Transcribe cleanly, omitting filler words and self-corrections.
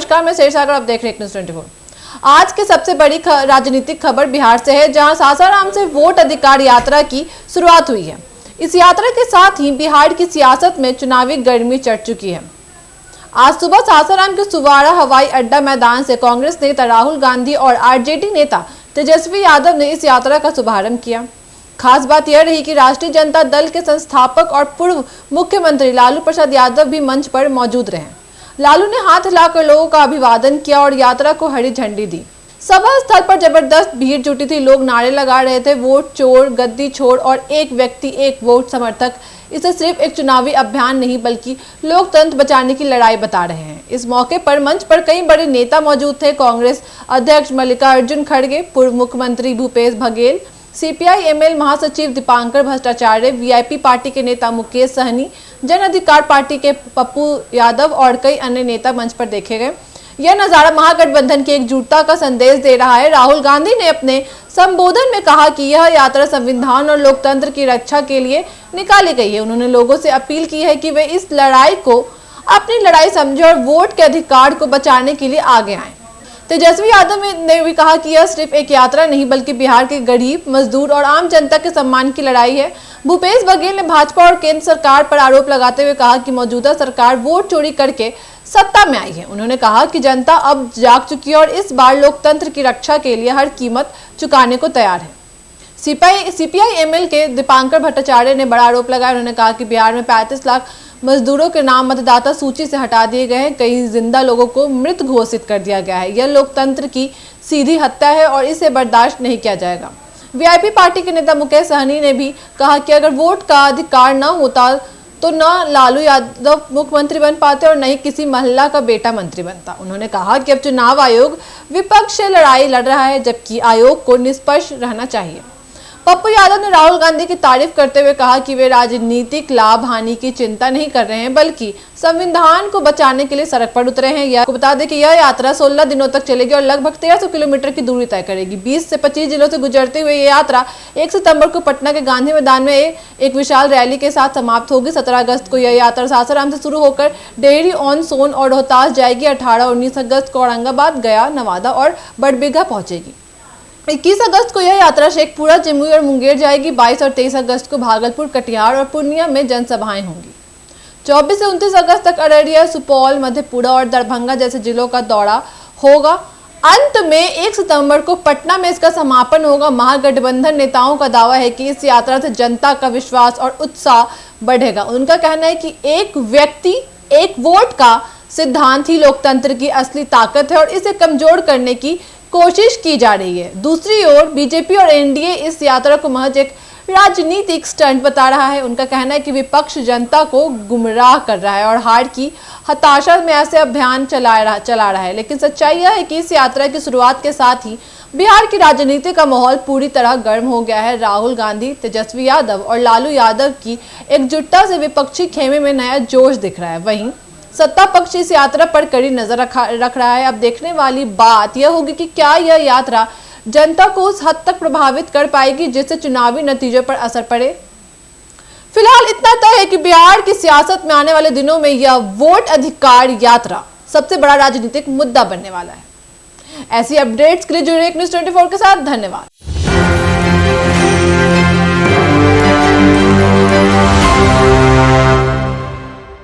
नमस्कार, मैं शेरसागर, आप देख रहे हैं न्यूज़ 24। आज की सबसे बड़ी राजनीतिक खबर बिहार से है, जहां सासाराम से वोट अधिकार यात्रा की शुरुआत हुई है। इस यात्रा के साथ ही बिहार की सियासत में चुनावी गर्मी चढ़ चुकी है। आज सुबह सासाराम के सुवाड़ा हवाई अड्डा मैदान से कांग्रेस नेता राहुल गांधी और आरजेडी नेता तेजस्वी यादव ने इस यात्रा का शुभारंभ किया। खास बात यह रही कि राष्ट्रीय जनता दल के संस्थापक और पूर्व मुख्यमंत्री लालू प्रसाद यादव भी मंच पर मौजूद रहे। लालू ने हाथ हिलाकर लोगों का अभिवादन किया और यात्रा को हरी झंडी दी। सभा स्थल पर जबरदस्त भीड़ जुटी थी। लोग नारे लगा रहे थे, वोट चोर, गद्दी छोड़ और एक व्यक्ति एक वोट समर्थक। इसे सिर्फ एक चुनावी अभियान नहीं बल्कि लोकतंत्र बचाने की लड़ाई बता रहे हैं। इस मौके पर मंच पर कई बड़े नेता मौजूद थे। कांग्रेस अध्यक्ष मल्लिकार्जुन खड़गे, पूर्व मुख्यमंत्री भूपेश बघेल, सीपीआई एमएल महासचिव दीपांकर भट्टाचार्य, वीआईपी पार्टी के नेता मुकेश सहनी, जन अधिकार पार्टी के पप्पू यादव और कई अन्य नेता मंच पर देखे गए। यह नजारा महागठबंधन की एकजुटता का संदेश दे रहा है। राहुल गांधी ने अपने संबोधन में कहा कि यह यात्रा संविधान और लोकतंत्र की रक्षा के लिए निकाली गई है। उन्होंने लोगों से अपील की है कि वे इस लड़ाई को अपनी लड़ाई समझे और वोट के अधिकार को बचाने के लिए आगे आए। तेजस्वी यादव ने भी कहा कि यह सिर्फ एक यात्रा नहीं बल्कि बिहार के गरीब, मजदूर और आम जनता के सम्मान की लड़ाई है। भूपेश बघेल ने भाजपा और केंद्र सरकार पर आरोप लगाते हुए कहा कि मौजूदा सरकार वोट चोरी करके सत्ता में आई है। उन्होंने कहा कि जनता अब जाग चुकी है और इस बार लोकतंत्र की रक्षा के लिए हर कीमत चुकाने को तैयार है। सीपीआई एमएल के दीपांकर भट्टाचार्य ने बड़ा आरोप लगाया। उन्होंने कहा कि बिहार में 35 लाख मजदूरों के नाम मतदाता सूची से हटा दिए गए हैं। कई जिंदा लोगों को मृत घोषित कर दिया गया है। यह लोकतंत्र की सीधी हत्या है और इसे बर्दाश्त नहीं किया जाएगा। वीआईपी पार्टी के नेता मुकेश सहनी ने भी कहा कि अगर वोट का अधिकार न होता तो न लालू यादव मुख्यमंत्री बन पाते और न ही किसी महिला का बेटा मंत्री बनता। उन्होंने कहा कि अब चुनाव आयोग विपक्ष से लड़ाई लड़ रहा है, जबकि आयोग को निष्पक्ष रहना चाहिए। पप्पू यादव ने राहुल गांधी की तारीफ करते हुए कहा कि वे राजनीतिक लाभ हानि की चिंता नहीं कर रहे हैं बल्कि संविधान को बचाने के लिए सड़क पर उतरे हैं। आपको बता दें कि यह यात्रा 16 दिनों तक चलेगी और लगभग 1300 किलोमीटर की दूरी तय करेगी। 20 से 25 जिलों से गुजरते हुए ये यात्रा 1 सितंबर को पटना के गांधी मैदान में एक विशाल रैली के साथ समाप्त होगी। 17 अगस्त को यह यात्रा सासाराम से शुरू होकर डेहरी ऑन सोन और रोहतास जाएगी। 18 और 19 अगस्त को औरंगाबाद, गया, नवादा और बड़बीघा पहुंचेगी। 21 अगस्त को यह यात्रा शेखपुरा, जमुई और मुंगेर जाएगी। 22 और 23 अगस्त को भागलपुर, कटिहार और पूर्णिया में जनसभाएं होंगी। 24 से 29 अगस्त तक अररिया, सुपौल, मधेपुरा और दरभंगा जैसे जिलों का दौरा होगा। अंत में 1 सितंबर को पटना में इसका समापन होगा। महागठबंधन नेताओं का दावा है कि इस यात्रा से जनता का विश्वास और उत्साह बढ़ेगा। उनका कहना है कि एक व्यक्ति एक वोट का सिद्धांत ही लोकतंत्र की असली ताकत है और इसे कमजोर करने की कोशिश की जा रही है। दूसरी ओर बीजेपी और एनडीए इस यात्रा को महज एक राजनीतिक स्टंट बता रहा है। उनका कहना है कि विपक्ष जनता को गुमराह कर रहा है और हार की हताशा में ऐसे अभियान चला रहा है। लेकिन सच्चाई यह है कि इस यात्रा की शुरुआत के साथ ही बिहार की राजनीति का माहौल पूरी तरह गर्म हो गया है। राहुल गांधी, तेजस्वी यादव और लालू यादव की एकजुटता से विपक्षी खेमे में नया जोश दिख रहा है। वहीं सत्ता पक्ष इस यात्रा पर कड़ी नजर रख रहा है। अब देखने वाली बात यह होगी कि क्या यह यात्रा जनता को उस हद तक प्रभावित कर पाएगी जिससे चुनावी नतीजों पर असर पड़े। फिलहाल इतना तय है कि बिहार की सियासत में आने वाले दिनों में यह वोट अधिकार यात्रा सबसे बड़ा राजनीतिक मुद्दा बनने वाला है। ऐसी अपडेट्स के लिए जुड़े न्यूज़ 24 के साथ। धन्यवाद।